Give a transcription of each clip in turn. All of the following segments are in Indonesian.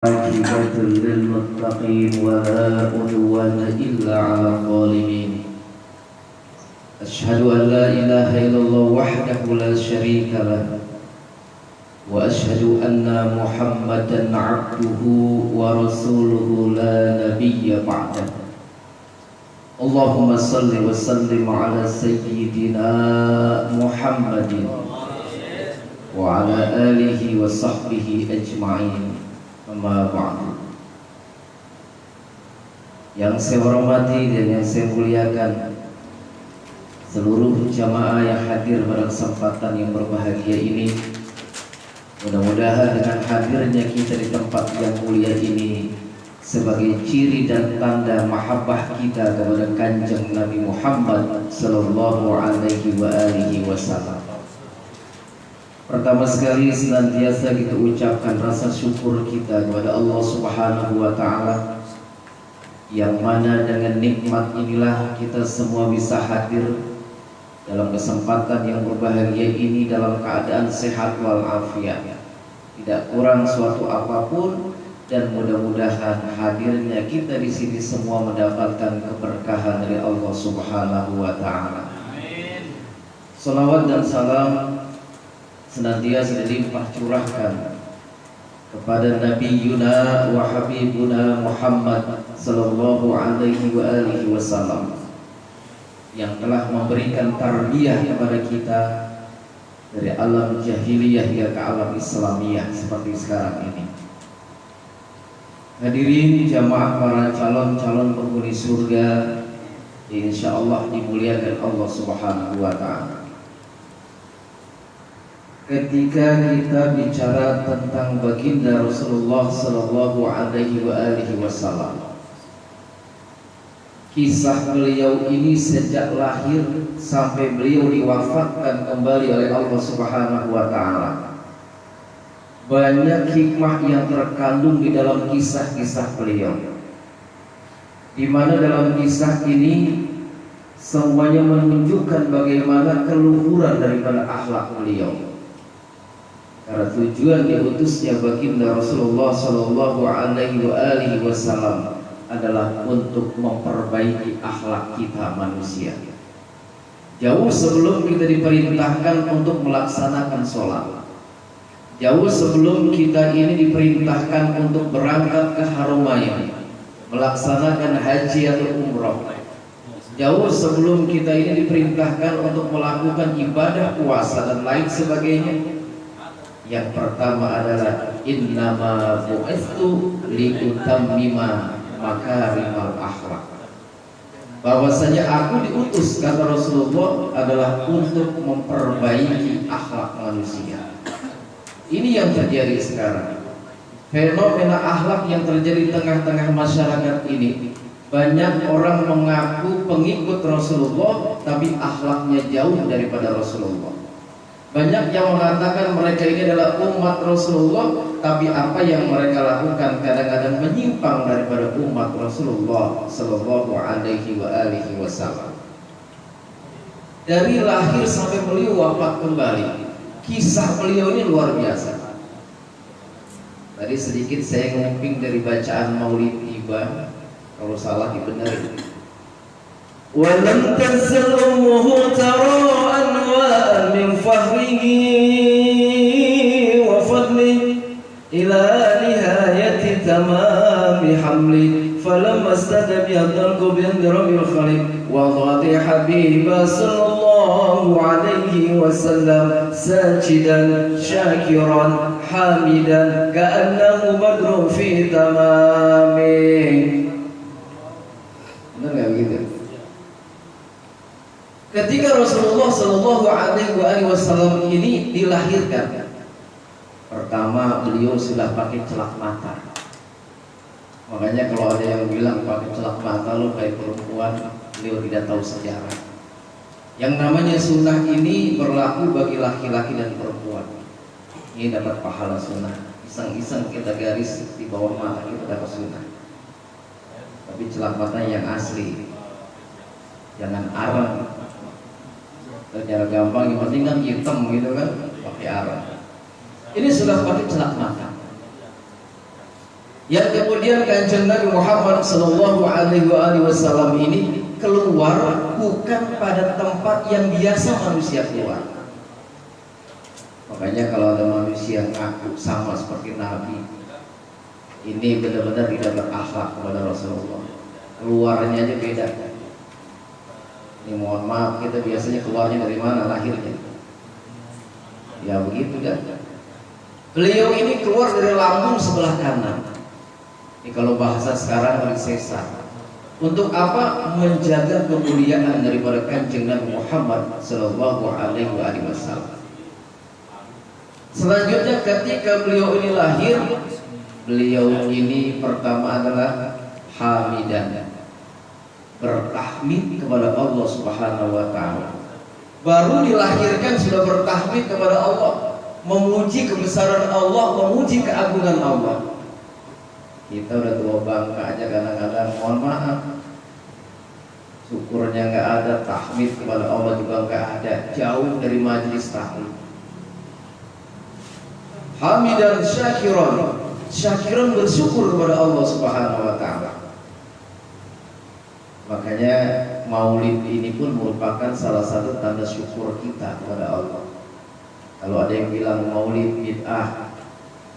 عاقبة للمتقين ولا عدوان إلا على الظالمين. أشهد أن لا إله إلا الله وحده لا شريك له وأشهد أن محمدا عبده ورسوله لا نبي بعده. اللهم صل وسلم على سيدنا محمد وعلى آله وصحبه أجمعين. Amma ba'du. Yang saya hormati dan yang saya muliakan seluruh jamaah yang hadir pada kesempatan yang berbahagia ini. Mudah-mudahan dengan hadirnya kita di tempat yang mulia ini sebagai ciri dan tanda mahabbah kita kepada Kanjeng Nabi Muhammad sallallahu alaihi wasallam. Pertama sekali senantiasa kita ucapkan rasa syukur kita kepada Allah Subhanahu wa taala, yang mana dengan nikmat inilah kita semua bisa hadir dalam kesempatan yang berbahagia ini dalam keadaan sehat walafiat, tidak kurang suatu apapun, dan mudah-mudahan hadirnya kita di sini semua mendapatkan keberkahan dari Allah Subhanahu wa taala. Amin. Salawat dan salam senantiasa dilimpah curahkan kepada Nabi Yuna wa Habibuna Muhammad sallallahu alaihi wasallam, yang telah memberikan tarbiyah kepada kita dari alam jahiliyah hingga ke alam Islamiyah seperti sekarang ini. Hadirin jamaah para calon-calon penghuni surga, insyaallah dimuliakan Allah Subhanahu wa taala. Ketika kita bicara tentang baginda Rasulullah sallallahu alaihi wasallam, kisah beliau ini sejak lahir sampai beliau diwafatkan kembali oleh Allah Subhanahu wa taala, banyak hikmah yang terkandung di dalam kisah-kisah beliau, di mana dalam kisah ini semuanya menunjukkan bagaimana keluhuran daripada akhlak beliau. Karena tujuan diutusnya baginda Rasulullah sallallahu alaihi wasallam adalah untuk memperbaiki akhlak kita manusia. Jauh sebelum kita diperintahkan untuk melaksanakan sholat, jauh sebelum kita ini diperintahkan untuk berangkat ke Haromain, melaksanakan haji atau umrah, jauh sebelum kita ini diperintahkan untuk melakukan ibadah puasa dan lain sebagainya, yang pertama adalah innama bu'itsu liutammima makarimal akhlak. Bahwasanya aku diutus, kata Rasulullah, adalah untuk memperbaiki akhlak manusia. Ini yang terjadi sekarang. Fenomena akhlak yang terjadi di tengah-tengah masyarakat ini. Banyak orang mengaku pengikut Rasulullah, tapi akhlaknya jauh daripada Rasulullah. Banyak yang mengatakan mereka ini adalah umat Rasulullah, tapi apa yang mereka lakukan kadang-kadang menyimpang daripada umat Rasulullah sallallahu alaihi wasallam. Dari lahir sampai beliau wafat kembali, kisah beliau ini luar biasa. Tadi sedikit saya nguping dari bacaan Maulid Tiba, kalau salah dibenerin. Walam tanzalumuhu tara anwa'an min fahrihi wa fadli ila nihayati tamami hamli falamma istada biyadalku biandirabil khaliq wa dhati habiba sallallahu alaihi wasallam sajidan syakiran hamidan ka'annahu badrun fi tamami. Benar gak begitu? Ketika Rasulullah sallallahu alaihi wasallam ini dilahirkan, pertama beliau sudah pakai celak mata. Makanya kalau ada yang bilang pakai celak mata lo kayak perempuan, beliau tidak tahu sejarah. Yang namanya sunnah ini berlaku bagi laki-laki dan perempuan. Ini dapat pahala sunnah. Iseng-iseng kita garis di bawah mata kita dapat sunnah. Tapi celak mata yang asli, jangan arang. Secara gampang, yang penting kan hitam gitu kan, pakai arang. Ini sudah pakai celak mata. Yang kemudian Kanjeng Nabi Muhammad Sallallahu Alaihi Wasallam ini keluar bukan pada tempat yang biasa manusia keluar. Makanya kalau ada manusia ngaku sama seperti Nabi, ini benar-benar tidak berakhlak kepada Rasulullah. Keluarnya aja beda. Ini mohon maaf, kita biasanya keluarnya dari mana lahirnya? Ya begitu kan. Beliau ini keluar dari lambung sebelah kanan. Ini kalau bahasa sekarang dari sesar. Untuk apa? Menjaga kemuliaan daripada Kanjeng Nabi Muhammad Sallallahu Alaihi Wasallam. Selanjutnya ketika beliau ini lahir, beliau ini pertama adalah hamidan, bertahmid kepada Allah Subhanahu wa taala. Baru dilahirkan sudah bertahmid kepada Allah, memuji kebesaran Allah, memuji keagungan Allah. Kita udah tua bangka aja kadang-kadang, mohon maaf, syukurnya nggak ada, tahmid kepada Allah juga nggak ada, jauh dari majelis tahmid. Hamidan syakiran, syakiran bersyukur kepada Allah Subhanahu wa taala. Makanya maulid ini pun merupakan salah satu tanda syukur kita kepada Allah. Kalau ada yang bilang maulid bid'ah,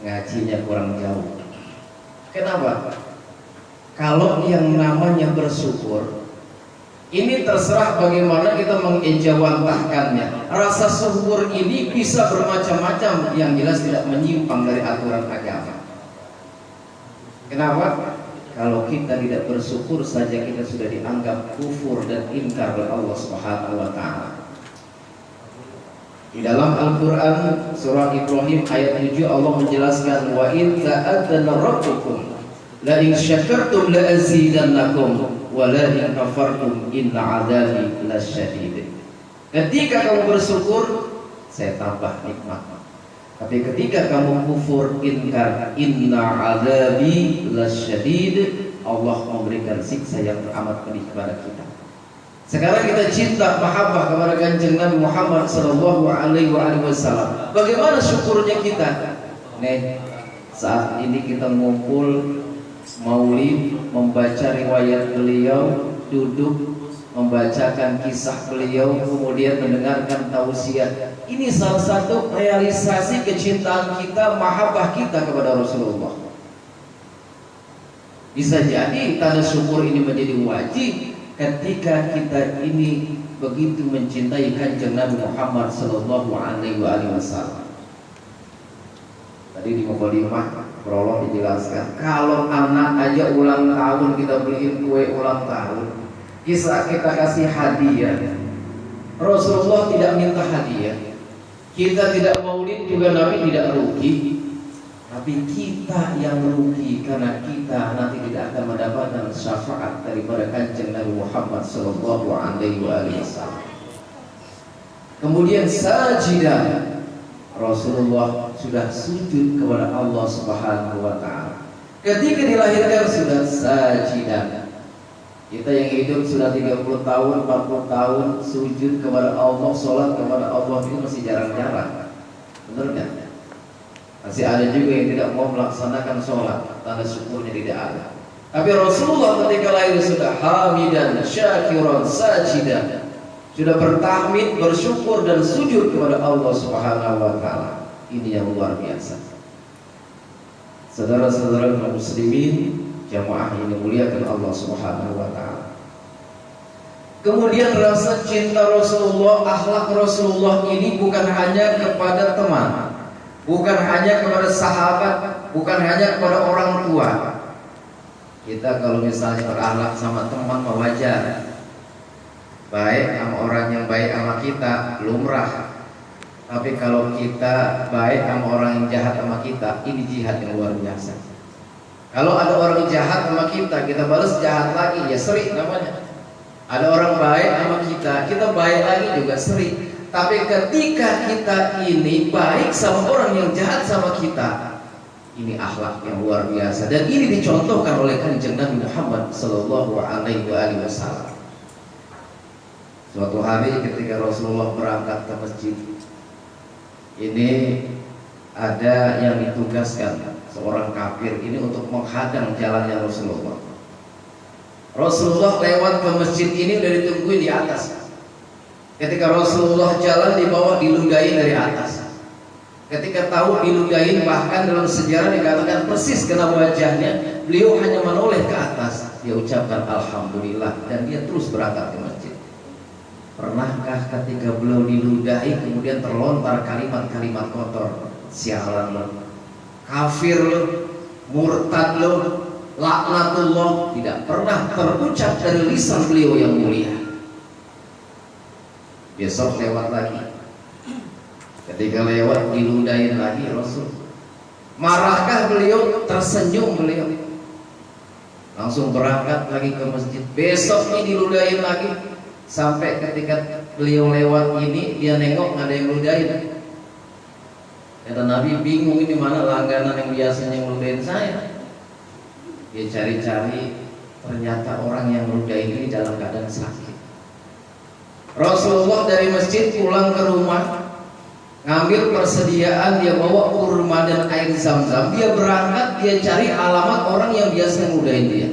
ngajinya kurang jauh. Kenapa? Kalau yang namanya bersyukur, ini terserah bagaimana kita mengejawantahkannya. Rasa syukur ini bisa bermacam-macam, yang jelas tidak menyimpang dari aturan agama. Kenapa? Kalau kita tidak bersyukur saja kita sudah dianggap kufur dan ingkar oleh Allah Subhanahu wa taala. Di dalam Al-Qur'an surah Ibrahim ayat 7 Allah menjelaskan, wa in ta'adzana rabbukum la in syakartum la azidannakum wa la in kafartum inna 'adzabi lasyadid. Ketika kamu bersyukur, saya tambah nikmat. Tapi ketika kamu kufur, ingkar, inna 'adzabi lasyadid, Allah memberikan siksa yang teramat pedih kepada kita. Sekarang kita cinta mahabbah kepada Kanjeng Nabi Muhammad Sallallahu Alaihi Wasallam. Bagaimana syukurnya kita? Nih, saat ini kita ngumpul maulid, membaca riwayat beliau, duduk membacakan kisah beliau, kemudian mendengarkan tausiah. Ini salah satu realisasi kecintaan kita, mahabbah kita kepada Rasulullah. Bisa jadi tanda syukur ini menjadi wajib ketika kita ini begitu mencintai Kanjeng Nabi Muhammad Sallallahu Alaihi Wasallam. Tadi di mukadimah prolog dijelaskan, kalau anak aja ulang tahun kita beliin kue ulang tahun, kisah kita kasih hadiah. Rasulullah tidak minta hadiah. Kita tidak maulid juga Nabi tidak rugi. Tapi kita yang rugi karena kita nanti tidak akan mendapatkan syafaat daripada Kanjeng Nabi Muhammad Sallallahu Alaihi Wasallam. Kemudian sajidah, Rasulullah sudah sujud kepada Allah Subhanahu wa taala. Ketika dilahirkan sudah sajidah. Kita yang hidup sudah 30 tahun, 40 tahun sujud kepada Allah, sholat kepada Allah itu masih jarang-jarang. Benar kan? Masih ada juga yang tidak mau melaksanakan sholat, tanda syukurnya tidak ada. Tapi Rasulullah ketika lahir sudah hamidan, syakiran, sajidan, sudah bertahmid, bersyukur dan sujud kepada Allah Subhanahu wa taala. Ini yang luar biasa. Saudara-saudara kaum muslimin, jamaah yang dimuliakan Allah Subhanahu wa taala. Kemudian rasa cinta Rasulullah, akhlak Rasulullah ini bukan hanya kepada teman, bukan hanya kepada sahabat, bukan hanya kepada orang tua. Kita kalau misalnya berakhlak sama teman wajar, baik sama orang yang baik sama kita lumrah. Tapi kalau kita baik sama orang yang jahat sama kita, ini jihad yang luar biasa. Kalau ada orang jahat sama kita, kita balas jahat lagi, ya seri namanya. Ada orang baik sama kita, kita baik lagi juga seri. Tapi ketika kita ini baik sama orang yang jahat sama kita, ini akhlak yang luar biasa. Dan ini dicontohkan oleh Kanjeng Nabi Muhammad Sallallahu Alaihi Wasallam. Suatu hari ketika Rasulullah berangkat ke masjid, ini ada yang ditugaskan seorang kafir ini untuk menghadang jalannya Rasulullah. Rasulullah lewat ke masjid ini udah ditungguin di atas. Ketika Rasulullah jalan di bawah diludahi dari atas. Ketika tahu diludahi, bahkan dalam sejarah dikatakan persis kena wajahnya, beliau hanya menoleh ke atas. Dia ucapkan alhamdulillah dan dia terus berangkat ke masjid. Pernahkah ketika beliau diludahi kemudian terlontar kalimat-kalimat kotor? Sialan lo, kafir lo, murtad lo, laknatullah. Tidak pernah terucap dari lisan beliau yang mulia. Besok lewat lagi. Ketika lewat diludahin lagi Rasul. Marahkah beliau? Tersenyum beliau. Langsung berangkat lagi ke masjid. Besok ini diludahin lagi. Sampai ketika beliau lewat ini, dia nengok nggak ada yang ludahin. Kata Nabi, bingung ini mana langganan yang biasanya ngeludahin saya. Dia cari-cari, ternyata orang yang ngeludahin ini dalam keadaan sakit. Rasulullah dari masjid pulang ke rumah, ngambil persediaan, dia bawa kurma dan air zam-zam. Dia berangkat, dia cari alamat orang yang biasa ngeludahin dia.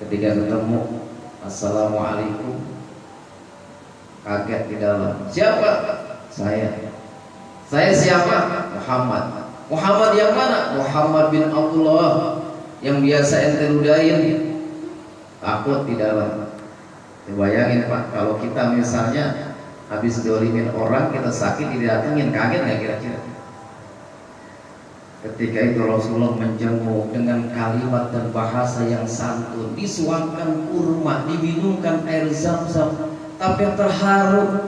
Ketika ketemu, assalamualaikum, kaget di dalam. Siapa? Saya siapa? Muhammad. Muhammad yang mana? Muhammad bin Abdullah yang biasa ente ludahin. Takut di dalam. Bayangin Pak, kalau kita misalnya habis dolimin orang, kita sakit didatengin, kaget nggak kira-kira? Ketika itu Rasulullah menjenguk dengan kalimat dan bahasa yang santun, disuapkan kurma, diminumkan air zam-zam. Tapi yang terharu,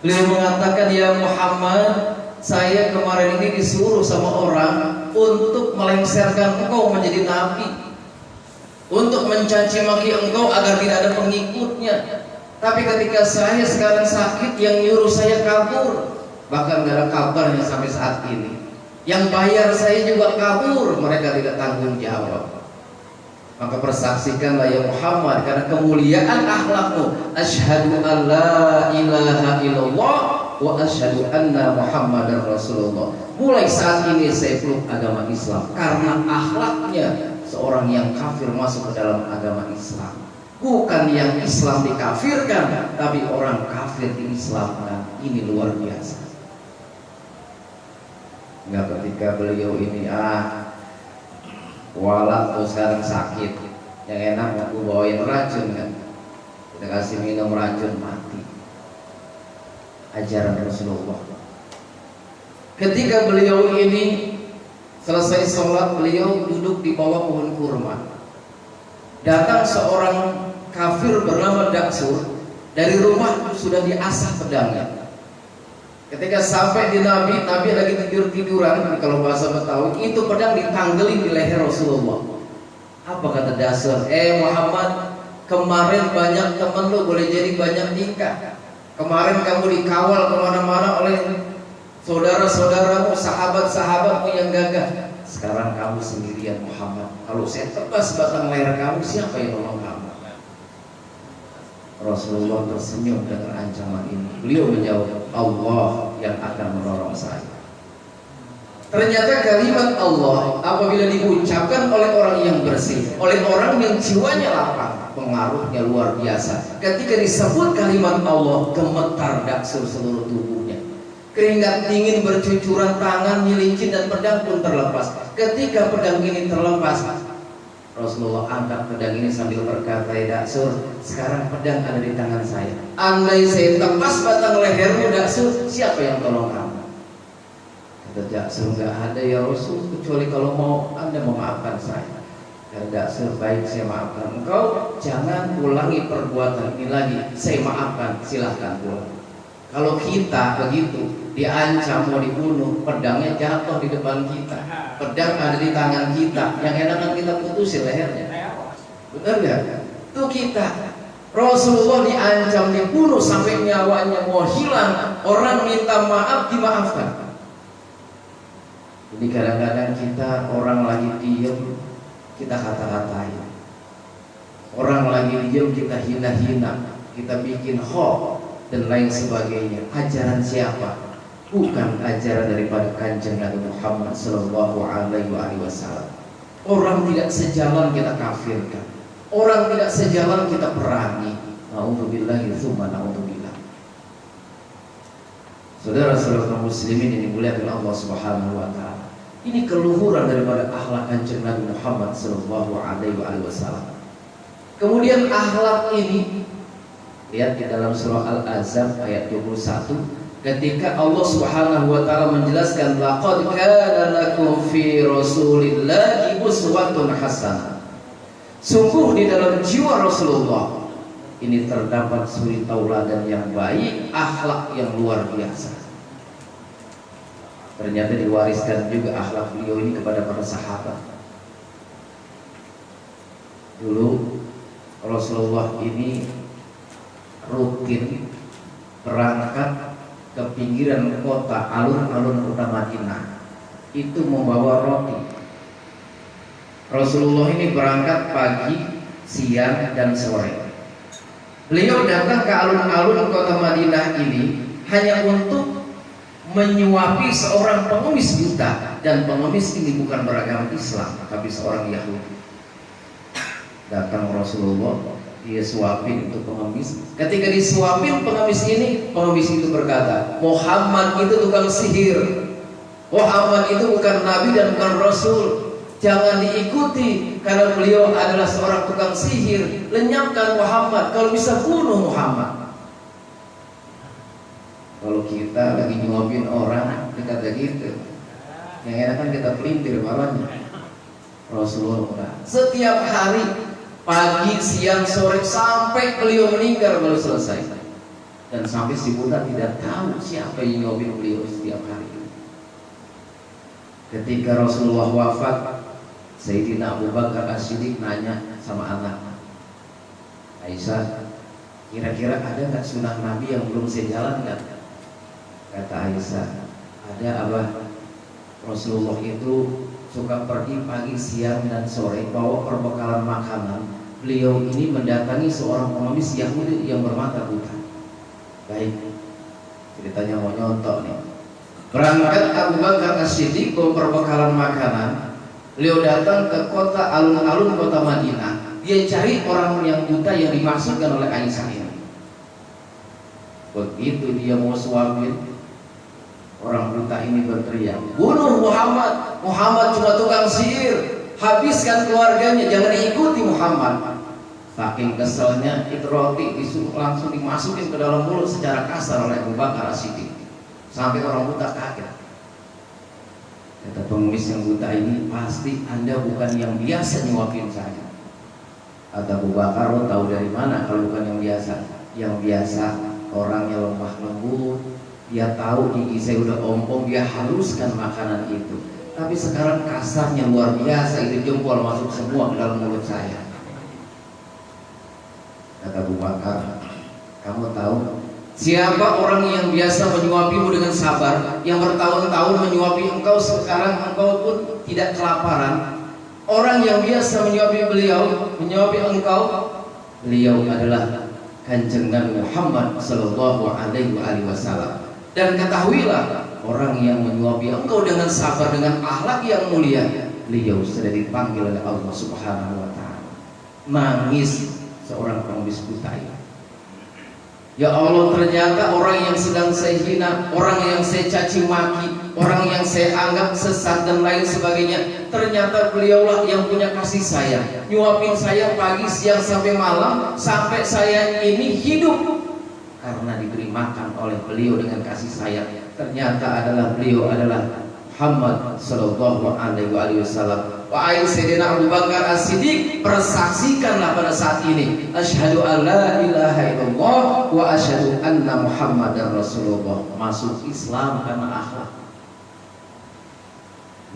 beliau mengatakan, ya Muhammad, saya kemarin ini disuruh sama orang untuk melengsarkan engkau menjadi nabi, untuk mencaci maki engkau agar tidak ada pengikutnya. Tapi ketika saya sekarang sakit, yang nyuruh saya kabur, bahkan gak ada kabarnya sampai saat ini. Yang bayar saya juga kabur, mereka tidak tanggung jawab. Maka persaksikanlah ya Muhammad, karena kemuliaan akhlakmu, asyhadu an la ilaha illallah wa asyhadu anna Muhammadar Rasulullah. Mulai saat ini saya peluk agama Islam karena akhlaknya seorang yang kafir masuk ke dalam agama Islam. Bukan yang Islam dikafirkan, tapi orang kafir diislamkan. Ini luar biasa. Enggak, ketika beliau ini walat tuh sekarang sakit, yang enak aku bawain racun kan, kita kasih minum racun mati. Ajaran Rasulullah. Ketika beliau ini selesai sholat, beliau duduk di bawah pohon kurma. Datang seorang kafir bernama Daksur. Dari rumah sudah diasah pedangnya. Ketika sampai di Nabi lagi tidur-tiduran, kalau bahasa Betawi, itu pedang ditanggelin di leher Rasulullah. Apa kata Daksur? Muhammad, kemarin banyak temen lu, boleh jadi banyak tingkah. Kemarin kamu dikawal kemana-mana oleh saudara-saudaramu, sahabat-sahabatmu yang gagah. Sekarang kamu sendirian Muhammad. Kalau saya tebas batang leher kamu, siapa yang nolong kamu? Rasulullah tersenyum dengan ancaman ini. Beliau menjawab, Allah yang akan menolong saya. Ternyata kalimat Allah apabila diucapkan oleh orang yang bersih, oleh orang yang jiwanya lapang, pengaruhnya luar biasa. Ketika disebut kalimat Allah, gemetar Daksur seluruh tubuhnya. Keringat dingin bercucuran, tangan nyelincin dan pedang pun terlepas. Ketika pedang ini terlepas, Rasulullah angkat pedang ini sambil berkata, Daksur, sekarang pedang ada di tangan saya. Andai saya tepas batang lehermu Daksur, siapa yang tolong kamu? Kata Daksur, enggak ada ya Rasul, kecuali kalau mau Anda memaafkan saya. Kata Daksur, baik, saya maafkan engkau. Jangan ulangi perbuatan ini lagi. Saya maafkan, silahkan pulang. Kalau kita begitu, diancam mau dibunuh, pedangnya jatuh di depan kita, pedang ada di tangan kita, yang enak kan kita putusin lehernya. Benar gak? Itu kita. Rasulullah diancam dibunuh sampai nyawanya mau hilang, orang minta maaf dimaafkan. Jadi kadang-kadang kita, orang lagi diem, kita kata-katain. Orang lagi diem, kita hina-hina, kita bikin hoax dan lain sebagainya. Ajaran siapa? bukan ajaran daripada Kanjeng Nabi Muhammad sallallahu alaihi wasallam. Orang tidak sejalan kita kafirkan, orang tidak sejalan kita perangi. Nauzubillahi tsumma naudzubillah. Saudara-saudara muslimin yang dimuliakan Allah Subhanahu wa taala, ini keluhuran daripada akhlak Kanjeng Nabi Muhammad sallallahu alaihi wasallam. Kemudian akhlak ini lihat di dalam surah Al-Ahzab ayat 21, ketika Allah Subhanahu wa taala menjelaskan laqad kana lakum fi rasulillahi uswatun hasanah. Sungguh di dalam jiwa Rasulullah ini terdapat suri tauladan yang baik, akhlak yang luar biasa. Ternyata diwariskan juga akhlak beliau ini kepada para sahabat. Dulu Rasulullah ini rutin berangkat ke pinggiran kota, alun-alun kota Madinah, itu membawa roti. Rasulullah ini berangkat pagi, siang, dan sore. Beliau datang ke alun-alun kota Madinah ini hanya untuk menyuapi seorang pengemis buta, dan pengemis ini bukan beragama Islam tapi seorang Yahudi. Datang Rasulullah, dia suapin untuk pengemis. Ketika disuapin pengemis ini, pengemis itu berkata, Muhammad itu tukang sihir, Muhammad itu bukan nabi dan bukan rasul, jangan diikuti karena beliau adalah seorang tukang sihir. Lenyapkan Muhammad, kalau bisa bunuh Muhammad. Kalau kita lagi nyuapin orang, kita kata gitu, yang enak kan kita pelintir malahnya. Rasulullah setiap hari, pagi, siang, sore, sampai beliau meninggal baru selesai. Dan sampai si budak tidak tahu siapa yang nyuapin beliau setiap hari. Ketika Rasulullah wafat, Sayyidina Abu Bakar As-Siddiq nanya sama anak Aisyah, kira-kira ada nggak sunnah Nabi yang belum saya jalankan? Kata Aisyah, ada abah. Rasulullah itu suka pergi pagi, siang, dan sore bawa perbekalan makanan. Beliau ini mendatangi seorang pengemis Yahudi yang bermata buta. Baik, ceritanya mau nyontok nih. Berangkat Abu Bakar As-Siddiq bawa perbekalan makanan. Beliau datang ke kota, alun-alun kota Madinah. Dia cari orang yang buta yang dimaksudkan oleh Aisyah ini. Begitu dia mau suapin, orang buta ini berteriak, bunuh Muhammad, Muhammad cuma tukang sihir, habiskan keluarganya, jangan diikuti Muhammad. Saking keselnya, itu roti disuruh langsung dimasukin ke dalam mulut secara kasar oleh Abu Bakar As-Siddiq, sampai orang buta kaget. Kata pengemis yang buta ini, pasti Anda bukan yang biasa nyuapin saya. Kata Abu Bakar, lo tahu dari mana kalau bukan yang biasa? Yang biasa orangnya lemah lembut, dia tahu gigi saya udah ompong, dia haluskan makanan itu. Tapi sekarang kasarnya luar biasa, itu jempol masuk semua ke dalam mulut saya. Kata Abu Bakar, kamu tahu siapa orang yang biasa menyuapimu dengan sabar, yang bertahun-tahun menyuapi engkau, sekarang engkau pun tidak kelaparan? Orang yang biasa menyuapi beliau, menyuapi engkau, beliau adalah Kanjeng Nabi Muhammad sallallahu alaihi wasallam. Dan ketahuilah, orang yang menyuapi engkau dengan sabar, dengan akhlak yang mulia, beliau sudah dipanggil oleh Allah Subhanahu wa taala. Nangis seorang pengemis buta ini. Ya Allah, ternyata orang yang sedang saya hina, orang yang saya caci maki, orang yang saya anggap sesat dan lain sebagainya, ternyata beliaulah yang punya kasih sayang, nyuapin saya pagi, siang, sampai malam, sampai saya ini hidup karena diberi makan oleh beliau dengan kasih sayang. Ternyata beliau adalah Muhammad sallallahu alaihi wasallam. Wahai Sayyidina Abu Bakar As-Siddiq, persaksikanlah pada saat ini, asyhadu an la ilaha illallah wa asyhadu anna Muhammadar Rasulullah. Masuk Islam karena akhlak.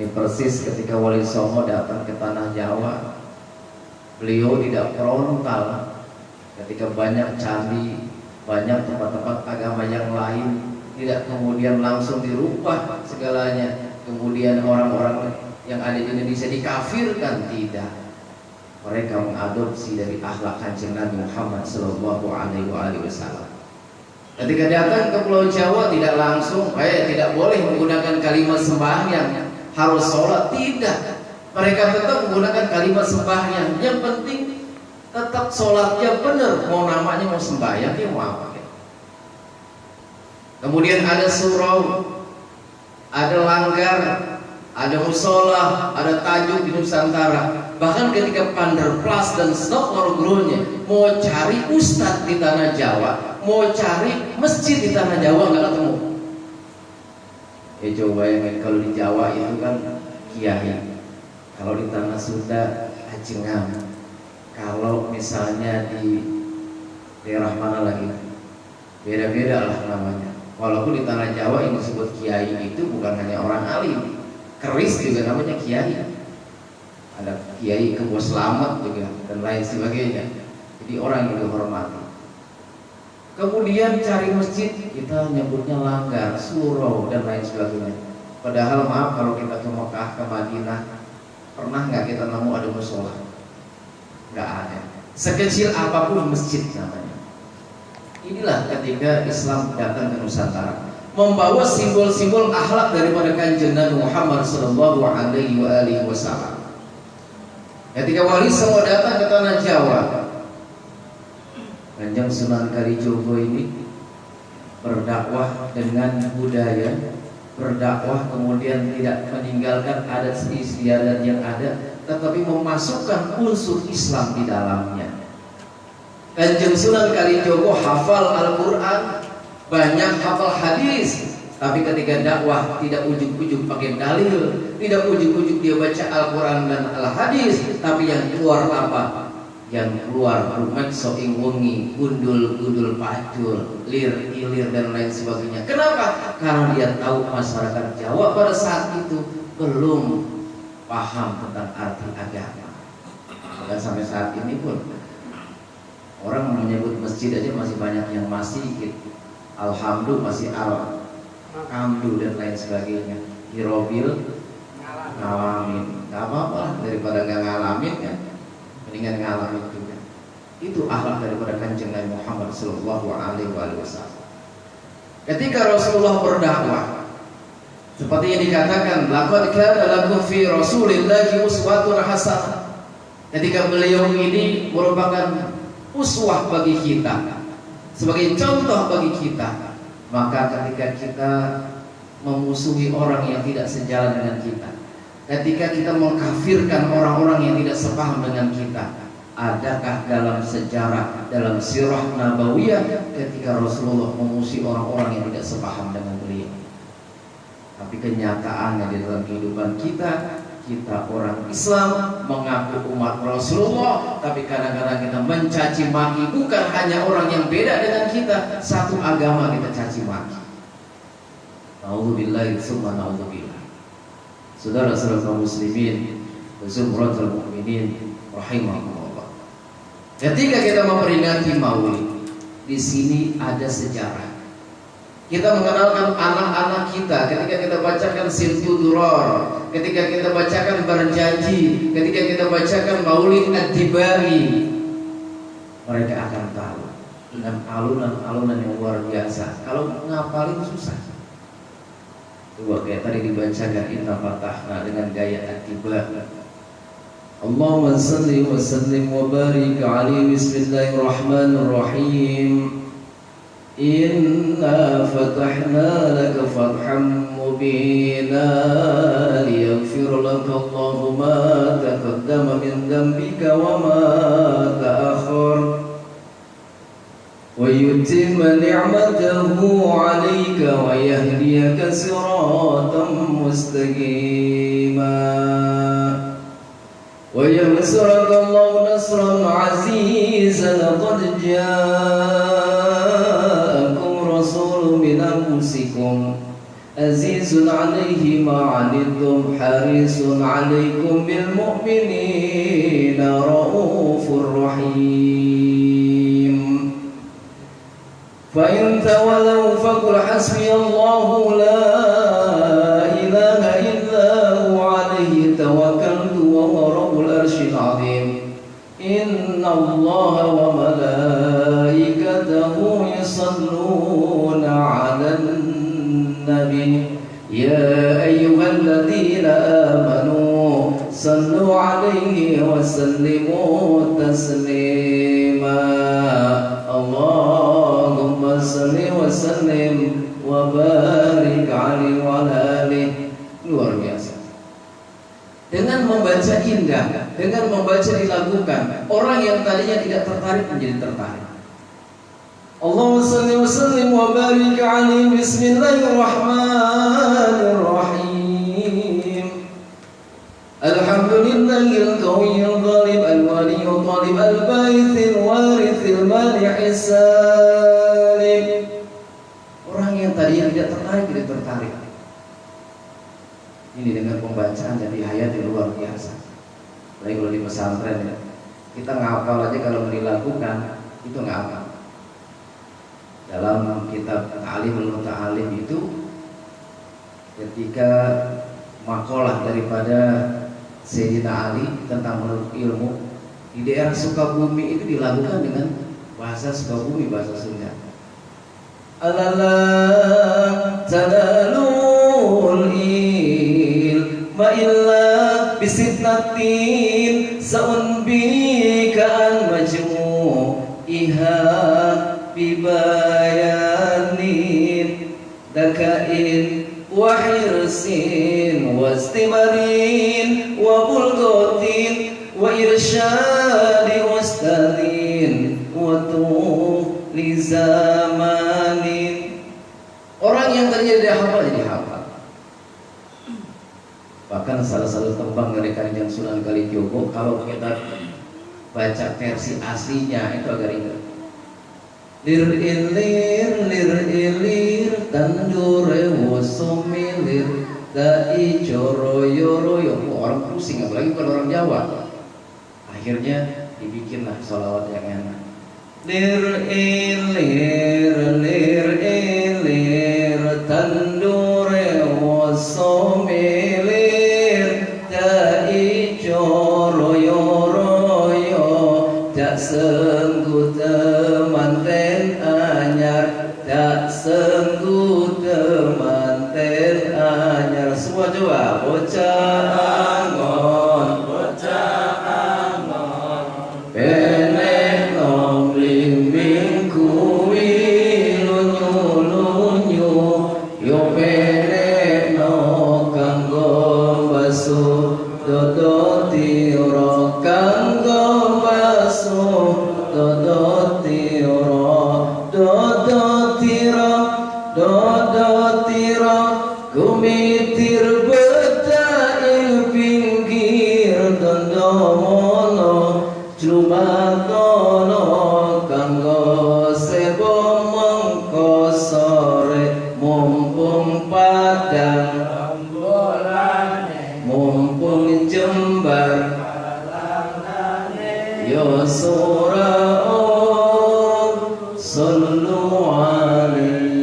Ini persis ketika Wali Songo datang ke tanah Jawa, beliau tidak frontal. Ketika banyak candi, banyak tempat-tempat agama yang lain, tidak kemudian langsung dirubah segalanya. Kemudian orang-orang yang ada di Indonesia dikafirkan, tidak. Mereka mengadopsi dari akhlak Kanjeng Nabi Muhammad sallallahu alaihi wasallam. Ketika datang ke Pulau Jawa tidak langsung, tidak boleh menggunakan kalimat sembahyang, harus sholat, tidak. Mereka tetap menggunakan kalimat sembahyang. Yang penting tetap sholatnya benar. Mau namanya mau sembahyang, dia mau apa? Kemudian ada surau, ada langgar, ada musola, ada tajuk di Nusantara. Bahkan ketika Panderplas dan Snokorogronya mau cari ustadz di tanah Jawa, mau cari masjid di tanah Jawa nggak ketemu. Coba bayangin kalau di Jawa itu kan kiai, kalau di tanah Sunda ajengam, kalau misalnya di daerah mana lagi beda-beda lah namanya. Walaupun di tanah Jawa yang disebut kiai itu bukan hanya orang alim, keris juga namanya kiai, ada kiai Kebo Slamet juga dan lain sebagainya. Jadi orang yang dihormati. Kemudian cari masjid kita nyebutnya langgar, surau dan lain sebagainya. Padahal maaf kalau kita ke Mekah, ke Madinah, pernah nggak kita nemu ada musola? Nggak ada. Sekecil apapun masjid namanya. Inilah ketika Islam datang ke Nusantara, membawa simbol-simbol akhlak daripada kanjeng Nabi Muhammad sallallahu alaihi wasallam. Ketika Wali Songo datang ke tanah Jawa, Kanjeng Sunan Kalijogo ini berdakwah dengan budaya, berdakwah kemudian tidak meninggalkan adat istiadat yang ada, tetapi memasukkan unsur Islam di dalamnya. Kanjeng Sunan Kalijogo hafal Al-Quran, banyak hafal hadis, tapi ketika dakwah tidak ujuk-ujuk pakai dalil, tidak ujuk-ujuk dia baca Al-Quran dan Al-Hadis, tapi yang keluar apa? Yang keluar rumek soing wengi, gundul-gundul pacul, lir, ilir dan lain sebagainya. Kenapa? Karena dia tahu masyarakat Jawa pada saat itu belum paham tentang arti agama. Dan sampai saat ini pun orang menyebut masjid aja masih banyak yang masih alhamdulillah, masih alhamdulillah dan lain sebagainya. Hirobil ngalamin, gak apa-apa daripada gak ngalamin kan, mendingan ngalamin juga. Itu akhlak daripada kanjeng Nabi Muhammad sallallahu alaihi wasallam. Ketika Rasulullah berdakwah, seperti yang dikatakan, laqad kana lakum fi Rasulillahi uswatun hasanah. Ketika beliau ini merupakan uswah bagi kita, sebagai contoh bagi kita, maka ketika kita memusuhi orang yang tidak sejalan dengan kita, ketika kita mengkafirkan orang-orang yang tidak sepaham dengan kita, adakah dalam sejarah, dalam sirah nabawiyah ketika Rasulullah memusuhi orang-orang yang tidak sepaham dengan beliau? Tapi kenyataannya di dalam kehidupan kita, kita orang Islam mengaku umat Rasulullah, tapi kadang-kadang kita mencaci maki bukan hanya orang yang beda dengan kita, satu agama kita caci maki. Nauzubillahi tsumma nauzubillah. Saudara-saudara kaum muslimin, zumratul mukminin rahimakumullah. Ketika kita memperingati Maulid, di sini ada sejarah. Kita mengenalkan anak-anak kita ketika kita bacakan Simtuduror, ketika kita bacakan Berjanji, ketika kita bacakan Maulid Ad-Dibari, mereka akan tahu dengan alunan-alunan yang luar biasa. Kalau ngapalin susah. Coba kayak tadi dibacakan Inna Fatahna dengan gaya Ad-Dibari. Allahumma salli wa sallim wa barik alaihi, bismillahirrahmanirrahim. Inna fatahna laka fathan mubina liyaghfir laka Allahu ma taqaddama min dhanbika wa ma ta'akhkhar wa yutimma ni'matahu 'alayka wa yahdiyaka siratan mustaqima wa yansuraka Allahu nasran 'azizan qad azizun alaihi ma'anidum harisun alaikum bil mu'minina raufur rahim. Fa in tawallaw faqul hasbiyallahu la ilaha illa huwa alaihi tawakkaltu wa huwa rabbul arsyil azim. Inna Allaha wa malaikatahu yusalluna Nabi Ya ayyuhalladzina amanu sallu alaihi wa sallimu taslima Allahumma salli wa sallim wa barik alaihi wa alihi. Luar biasa. Dengan membaca indah, dengan membaca dilakukan, orang yang tadinya tidak tertarik menjadi tertarik. Allahumma salli wa sallim wa barik alaihi. Bismillahirrahmanirrahim. Alhamdulillahil qawiyil ghalib al-waliyul talib al-baithil warithil manihis salim. Orang yang tadinya tidak tertarik jadi tertarik. Ini dengan pembacaan jadi hayati luar biasa. Baik kalau di pesantren ya, kita ngapal aja kalau dilakukan itu nggak hafal. Dalam kitab Ta'limul Muta'allim itu ketika makalah daripada Sayyidina Ali tentang menuntut ilmu di daerah Sukabumi itu dilakukan dengan bahasa Sukabumi, bahasa Sunda. Alala tanalul ilma illa bisitnatin sa'unbika an majmu'iha bibayanin dakain wa hirsin wa istimarin wa bulgotin wa irsyadi ustadin wa tuli zamanin. Orang yang tadinya tidak hafal jadi hafal. Bahkan salah satu tembang dari Kanjeng Sunan Kalijogo kalau kita baca versi aslinya itu agak ringan. Lir ilir tandure wosomilir dai coroyo royo. Orang pusing apalagi kalau orang Jawa. Akhirnya dibikinlah sholawat yang enak. Lir ilir tandure wosomilir dai coroyo royo jak sengguh temanten anyar tak sengguh temanten anyar. Semua coba bocah angon penek nom limbing kuwi lunyu yo penek no kanggo basuh dodo tiro kanggo basuh dodo tiro kumitir betail pinggir dondomono cuma tono kanggo sebo mengko sore mumpung padang mumpung jembar yo surau sallu alaihi.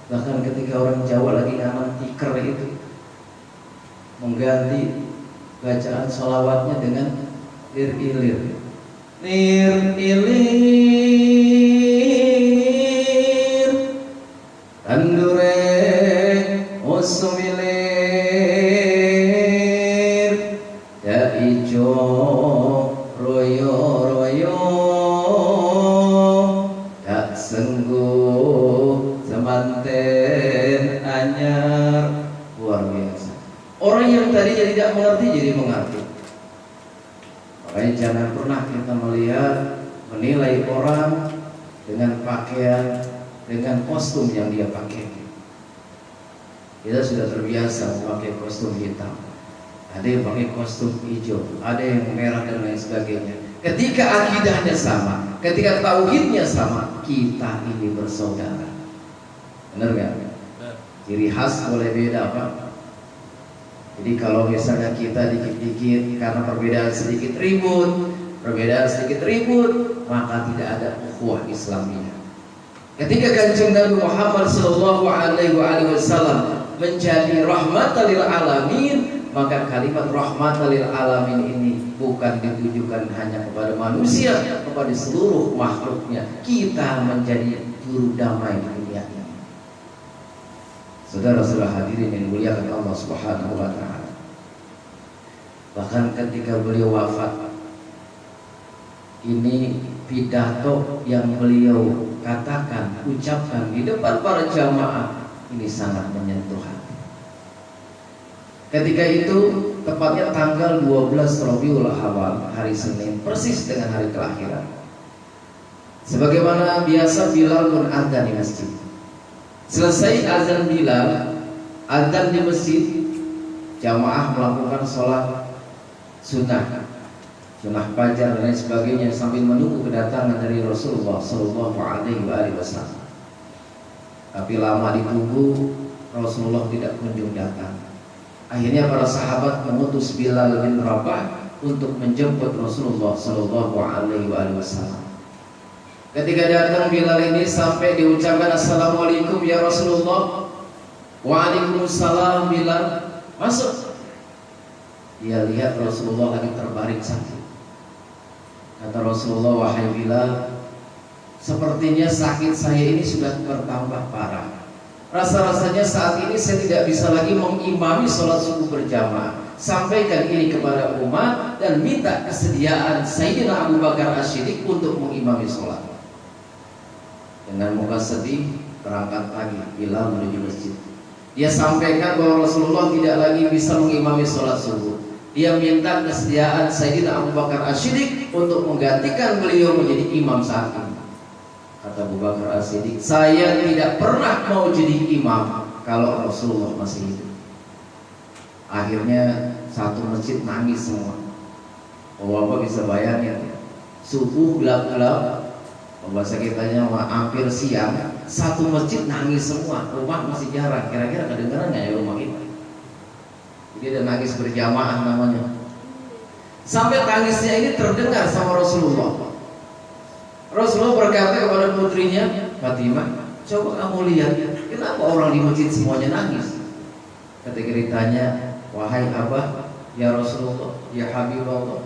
Bahkan ketika orang Jawa lagi ngamal tikar itu mengganti bacaan sholawatnya dengan lir ilir tandure usumilir da ijo royo tak sengguh semanten anyar. Luar biasa. Orang yang tadinya tidak mengerti jadi mengerti. Makanya jangan pernah kita menilai orang dengan pakaian, dengan kostum yang dia pakai. Kita sudah terbiasa memakai kostum hitam, ada yang pakai kostum hijau, ada yang merah dan lain sebagainya. Ketika akidahnya sama, ketika tauhidnya sama, kita ini bersaudara. Benar gak? Ciri khas boleh beda apa? Jadi kalau misalnya kita dikit-dikit karena perbedaan sedikit ribut, maka tidak ada ukhuwah Islamiyah. Ketika Kanjeng Nabi Muhammad SAW menjadi rahmatan lil alamin, maka kalimat rahmatan lil alamin ini bukan ditujukan hanya kepada manusia, kepada seluruh makhluknya. Kita menjadi juru damai di dunia ini. Saudara-saudara hadirin yang dimuliakan Allah Subhanahu wa taala. Bahkan ketika beliau wafat, ini pidato yang beliau katakan, ucapkan di depan para jamaah, ini sangat menyentuh hati. Ketika itu tepatnya tanggal 12 Rabiul Awal, hari Senin, persis dengan hari kelahiran. Sebagaimana biasa Bilal pun adzan di masjid. Selesai azan Bilal, adzan di masjid, jamaah melakukan sholat sunnah fajar dan lain sebagainya sambil menunggu kedatangan dari Rasulullah Shallallahu Alaihi Wasallam. Tapi lama ditunggu, Rasulullah tidak kunjung datang. Akhirnya para sahabat mengutus Bilal bin Rabah untuk menjemput Rasulullah Shallallahu Alaihi Wasallam. Ketika datang Bilal ini sampai diucapkan Assalamualaikum ya Rasulullah. Waalaikumsalam. Bilal masuk. Dia lihat Rasulullah lagi terbaring sakit. Kata Rasulullah, wahai Bilal, sepertinya sakit saya ini sudah bertambah parah. Rasa-rasanya saat ini saya tidak bisa lagi mengimami sholat subuh berjamaah. Sampaikan ini kepada umat dan minta kesediaan Sayyidina Abu Bakar As-Siddiq untuk mengimami sholat. Dengan muka sedih berangkat pagi Bilal menuju masjid. Dia sampaikan bahwa Rasulullah tidak lagi bisa mengimami sholat subuh. Dia minta kesediaan Sayyidina Abu Bakar As-Siddiq untuk menggantikan beliau menjadi imam saat ini. Kata Abu Bakar As-Siddiq, saya tidak pernah mau jadi imam kalau Rasulullah masih hidup. Akhirnya satu masjid nangis semua. Bapak bisa bayangin, subuh gelap-gelap, bahasa kitanya hampir siang, satu masjid nangis semua. Rumah masih jarang, kira-kira kedengaran nggak ya rumah kita? Jadi ada nangis berjamaah namanya. Sampai tangisnya ini terdengar sama Rasulullah. Rasulullah berkata kepada putrinya Fatimah, coba kamu lihat, kenapa orang di masjid semuanya nangis? Ketika ditanya, wahai Abah, ya Rasulullah, ya Habibullah,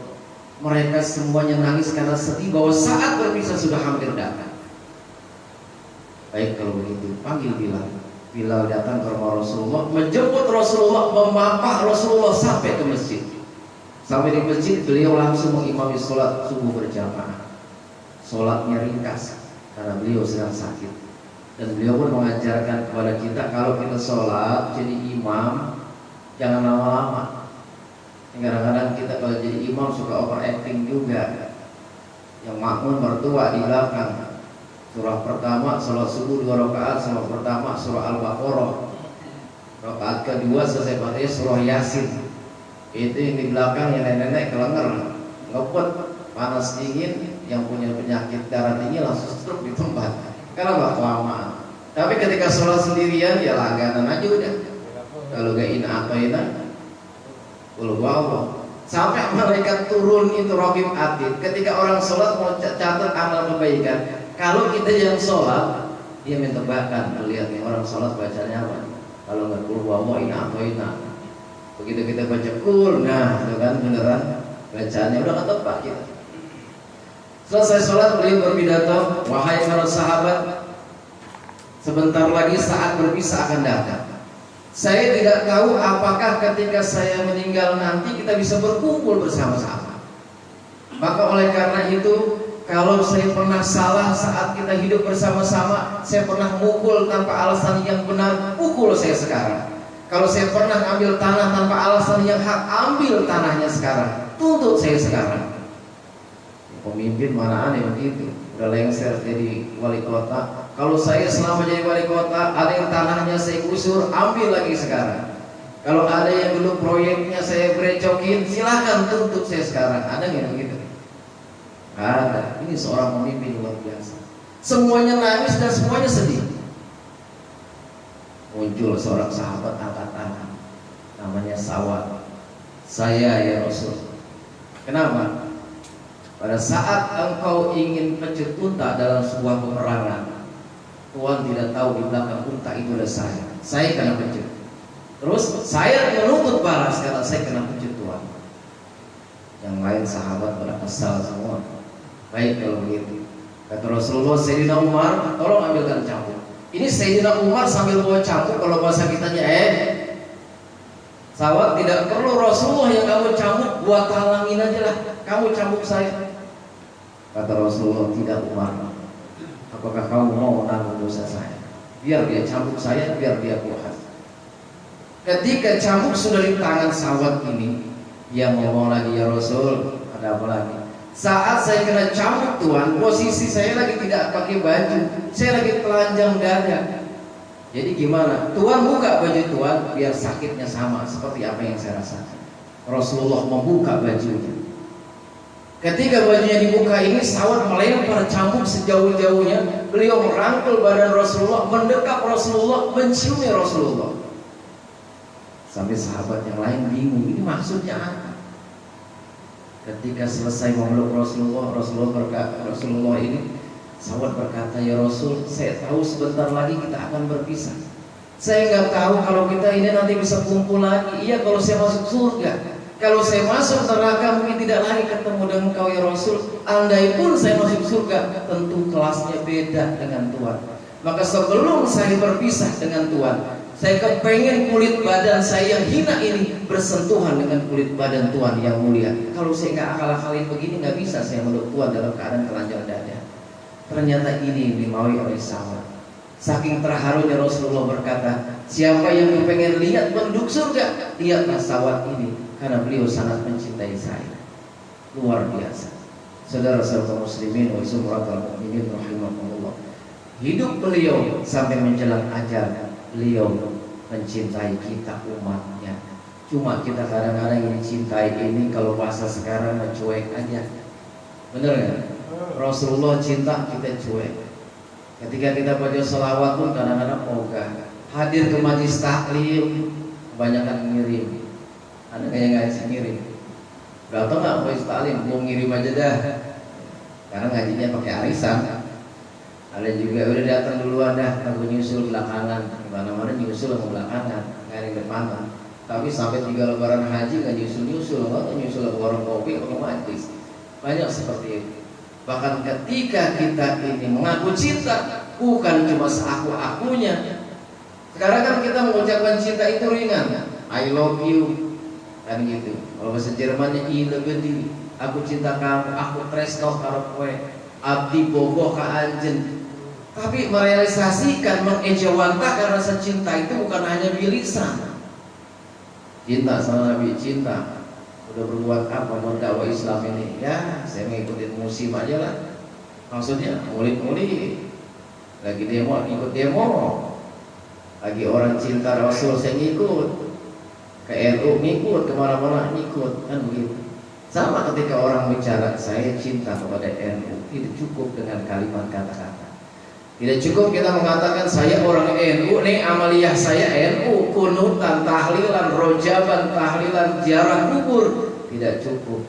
mereka semuanya nangis karena sedih bahwa saat berpisah sudah hampir datang. Baik kalau begitu, panggil Bilal. Bilal datang ke rumah Rasulullah, menjemput Rasulullah, memapah Rasulullah sampai ke masjid. Sampai di masjid, beliau langsung mengimami sholat subuh berjamaah. Sholatnya ringkas karena beliau sedang sakit. Dan beliau pun mengajarkan kepada kita, kalau kita sholat jadi imam, jangan lama-lama. Kadang-kadang kita kalau jadi imam suka overacting juga. Yang makmum mertua di belakang. Surah pertama sholat subuh 2 rakaat, surah pertama surah Al-Baqarah. Rakaat kedua selesai Fatihah surah Yasin. Itu yang di belakang yang nenek-nenek kelenger, ngepet, panas dingin, yang punya penyakit darah tinggi langsung stroke di tempat. Karena nggak kelamaan. Tapi ketika sholat sendirian ya langganan aja udah. Kalau gak ina atau ina Allah. Sampai malaikat turun itu Raqib Atid. Ketika orang sholat mau catat amal kebaikan, kalau kita yang sholat, dia mentebakan, melihat nih orang sholat bacanya apa. Kalau nggak qul huwallahu ina atau ina, begitu kita baca qul, nah itu kan beneran bacanya udah ketebak kita. Selesai sholat beliau berpidato, wahai para sahabat, sebentar lagi saat berpisah akan datang. Saya tidak tahu apakah ketika saya meninggal nanti kita bisa berkumpul bersama-sama. Maka oleh karena itu, kalau saya pernah salah saat kita hidup bersama-sama, saya pernah mukul tanpa alasan yang benar, pukul saya sekarang. Kalau saya pernah ambil tanah tanpa alasan yang hak, ambil tanahnya sekarang. Tuntut saya sekarang. Pemimpin mana aneh begitu, udah lengser jadi wali kota. Kalau saya selama jadi wali kota, ada yang tanahnya saya gusur, ambil lagi sekarang. Kalau ada yang dulu proyeknya saya berecokin, silakan tuntut saya sekarang. Ada nggak begitu? Ada. Ini seorang pemimpin luar biasa. Semuanya nangis dan semuanya sedih. Muncul seorang sahabat angkat tangan, namanya Sawat. Saya ya Rasul. Kenapa? Pada saat engkau ingin pecut unta dalam sebuah peperangan, Tuhan tidak tahu di belakang unta itu ada saya. Saya kena pecut. Terus saya menuntut balas karena saya kena pecut Tuhan. Yang lain sahabat pada kesal semua. Baik kalau begitu. Kata Rasulullah, Sayyidina Umar, tolong ambilkan cambuk. Ini Sayyidina Umar sambil bawa cambuk, kalau bahasa kitanya sahabat, tidak perlu Rasulullah yang kamu cambuk, buat halangin aja lah, kamu cambuk saya. Kata Rasulullah, tidak Umar, apakah kamu mau menanggung dosa saya? Biar dia cambuk saya, biar dia puas. Ketika cambuk sudah di tangan sahabat ini, dia ngomong lagi, ya Rasul, ada apa lagi? Saat saya kena cambuk Tuhan, posisi saya lagi tidak pakai baju, saya lagi telanjang dada. Jadi gimana? Tuhan buka baju Tuhan, biar sakitnya sama seperti apa yang saya rasakan. Rasulullah membuka bajunya. Ketika bajunya dibuka ini, sahabat melempar cambuk sejauh-jauhnya. Beliau merangkul badan Rasulullah, mendekap Rasulullah, menciumi Rasulullah. Sampai sahabat yang lain bingung, ini maksudnya apa? Ketika selesai memeluk Rasulullah ini, sahabat berkata, ya Rasul, saya tahu sebentar lagi kita akan berpisah. Saya nggak tahu kalau kita ini nanti bisa kumpul lagi. Iya, kalau saya masuk surga. Kalau saya masuk neraka mungkin tidak lagi ketemu dengan Engkau ya Rasul. Andai pun saya masuk surga, tentu kelasnya beda dengan Tuhan. Maka sebelum saya berpisah dengan Tuhan, saya kepengen kulit badan saya yang hina ini bersentuhan dengan kulit badan Tuhan yang mulia. Kalau saya nggak akal-akalin begini, nggak bisa saya meluk Tuhan dalam keadaan telanjang dada. Ternyata ini yang dimaui oleh sahabat. Saking terharunya Rasulullah berkata, siapa yang kepengen lihat penduduk surga, lihatlah sahabat ini, karena beliau sangat mencintai saya. Luar biasa. Saudara-saudara muslimin wa sumratul mukminin rahimakumullah. Hidup beliau sampai menjelang ajal, beliau mencintai kita umatnya. Cuma kita kadang-kadang yang cintai ini kalau bahasa sekarang mencuek aja. Bener nggak? Rasulullah cinta, kita cuek. Ketika kita baca sholawat pun kadang-kadang ogah. Hadir ke majlis taklim, kebanyakan ngirim. Ada kayak nggak ngirim. Gatel nggak majlis taklim, mau ngirim aja dah. Karena ngajinya pakai arisan. Ada juga udah datang duluan dah, aku nyusul belakangan. Mana-mana nyusul ke belakangan, nggak ada depan. Tapi sampai 3 lebaran haji nggak nyusul, nggak nyusul ke warung kopi atau majlis. Banyak seperti itu. Bahkan ketika kita ini mengaku cinta, bukan cuma seaku-akunya. Sekarang kan kita mengucapkan cinta itu ringan, I love you, kan gitu. Kalau bahasa Jermannya I love you, aku cinta kamu, aku tresno karo kowe, abdi boboh ka anjen. Tapi merealisasikan, mengejawantahkan rasa cinta itu bukan hanya bilisan. Cinta sama Nabi, cinta. Udah berbuat apa buat dakwah Islam ini? Ya, saya mengikuti musim aja lah. Maksudnya ngulik-ngulik. Lagi demo, ikut demo. Lagi orang cinta Rasul, saya ngikut. Ke NU ngikut, kemana-mana ngikut, kan begitu. Sama ketika orang bicara, saya cinta kepada NU, itu cukup dengan kalimat kata-kata. Tidak cukup kita mengatakan saya orang NU, nih amaliyah saya NU, kunutan, tahlilan, rojaban, tahlilan, ziarah kubur. Tidak cukup.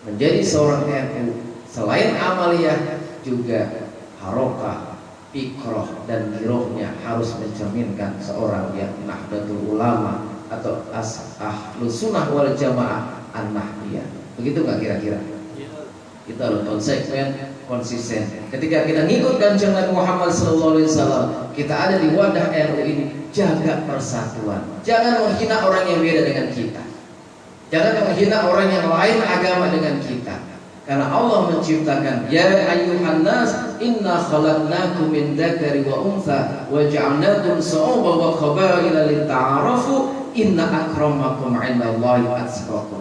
Menjadi seorang NU selain amaliyah juga harokah, ikroh dan girohnya harus mencerminkan seorang yang Nahdlatul Ulama atau Ahlus Sunnah wal Jamaah an-Nahdliyah. Begitu nggak kira-kira? Kita harus konsisten. Ketika kita ngikut Kanjeng Nabi Muhammad SAW, kita ada di wadah NU ini, jaga persatuan. Jangan menghina orang yang beda dengan kita. Jangan menghina orang yang lain agama dengan kita. Karena Allah menciptakan, ya ayyuhan nas, inna khalaqnakum min dzakari wa untha wa ja'alnakum shu'uban wa qabaila lita'arafu, inna akramakum 'indallahi atqakum.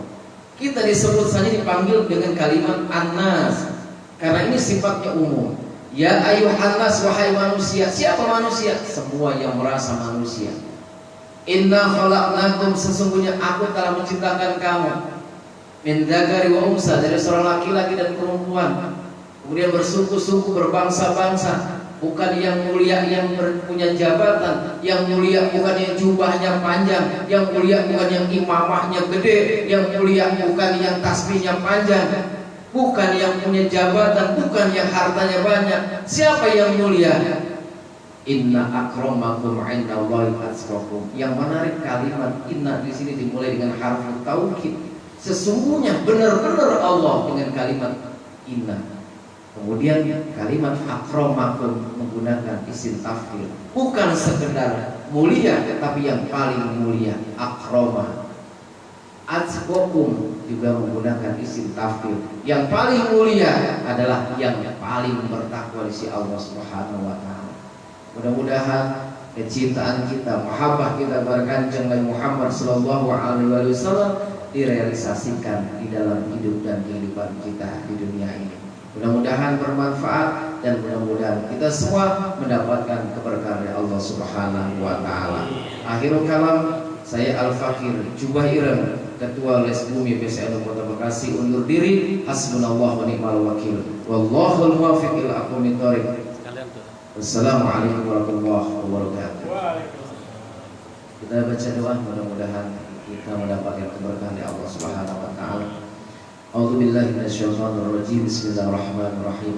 Kita disebut saja dipanggil dengan kalimat an-nas karena ini sifatnya umum. Ya ayyuhan nas, wahai manusia. Siapa manusia? Semua yang merasa manusia. Inna khalaqnakum, sesungguhnya aku telah menciptakan kamu min dzakari wa unsa, dari seorang laki-laki dan perempuan. Kemudian bersuku-suku, berbangsa-bangsa. Bukan yang mulia yang punya jabatan, yang mulia bukan yang jubahnya panjang, yang mulia bukan yang imamahnya gede, yang mulia bukan yang tasbihnya panjang, bukan yang punya jabatan, bukan yang hartanya banyak. Siapa yang mulia? Inna akramakum 'indallahi atqakum. Yang menarik kalimat inna di sini dimulai dengan harfu taukid. Sesungguhnya benar-benar Allah dengan kalimat inna. Kemudian kalimat akramakum menggunakan isim tafdhil, bukan sekedar mulia tapi yang paling mulia, akrama. Atqakum juga menggunakan isim tafdhil, yang paling mulia adalah yang paling bertakwa di sisi Allah Subhanahu wa taala. Mudah-mudahan kecintaan kita, mahabbah kita kepada Kanjeng Nabi Muhammad sallallahu alaihi wasallam direalisasikan di dalam hidup dan kehidupan kita di dunia ini. Mudah-mudahan bermanfaat dan mudah-mudahan kita semua mendapatkan keberkahan dari Allah Subhanahu wa taala. Akhirul kalam, saya Al-Fakir Jubah Ireng, Ketua Les Bumi PCN Kota Bekasi undur diri. Hasbunallah wa ni'mal wakil. Wallahul muwaffiq ila aqwamit thoriq. Wassalamualaikum warahmatullahi wabarakatuh. Kita baca doa, mudah-mudahan kita mendapatkan keberkahan dari Allah Subhanahu wa taala. A'udzu billahi minasyaitonir rajim. Bismillahirrahmanirrahim.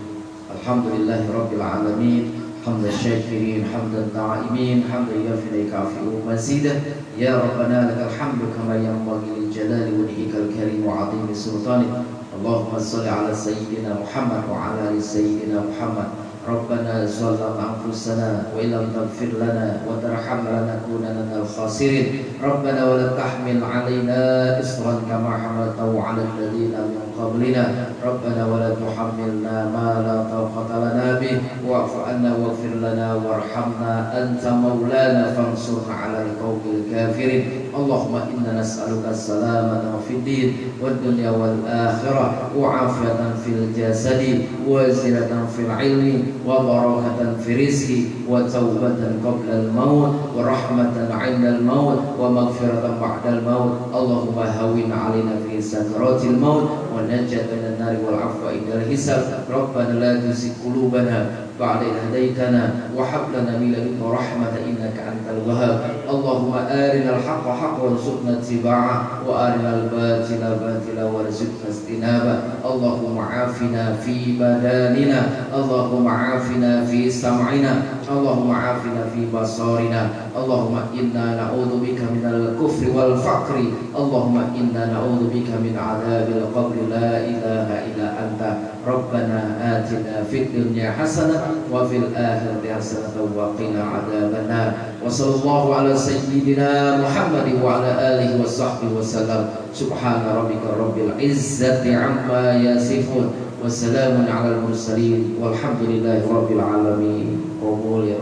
Alhamdulillahi rabbil alamin. Hamdan syakirin, hamdan ta'imin, hamdan yafi kafi'u mazidah. Ya Rabbana lakal hamdu kama yanbaghi lil jalali wajhikal karim wa 'azimi sultanik. Allahumma shalli ala sayyidina Muhammad wa ala ali sayyidina Muhammad. Rabbana zalamna anfusana wa illam taghfir lana wa tarhamna lanakunanna minal khasirin. Rabbana wa la tahmil 'alaina isran kama hamaltahu 'alal ladzina min qablina. Rabbana wa la tuhammilna ma la taqata lana bih wa'fu 'anna waghfir lana warhamna anta maulana fansurna 'alal qaumil kafirin. Allahumma inna nas'aluka as-salamata fid din wad dunya wal akhirah wa 'afiyatan fil jasadi wa zinatan fil 'ilmi wa barakatan fi rizqi wa taubatan qabla al-maut wa rahmatan 'inda al-maut wa maghfiratan ba'da al-maut. Allahumma hawwin 'alaina fi sakaratil maut wa najjatan minan nar wal 'afwa indal hisab. Rabbana la tuzigh qulubana ba'da idh hadaytana wa hab lana min ladunka rahmatan innaka antal wahhab. Allahumma arinal haqqa haqqan warzuqna ittiba'ah wa arinal batila batila warzuqna ijtinabah. Allahumma 'afina fi badanina, Allahumma 'afina fi sam'ina, Allahumma 'afina fi basarina. Allahumma inna na'udzubika minal kufri wal faqri. Allahumma inna na'udzubika min 'adzabil qabri la ilaha illa anta. Rabbana atina fid dunya hasanah wa fil akhirati hasanah wa qina 'adzabannar. Wa sallallahu ala sayyidina Muhammad wa ala alihi wa sahbihi wa sallam. Subhana rabbika rabbil izzati amma yasifun wa salamun 'alal mursalin walhamdulillahi rabbil alamin. Qul ya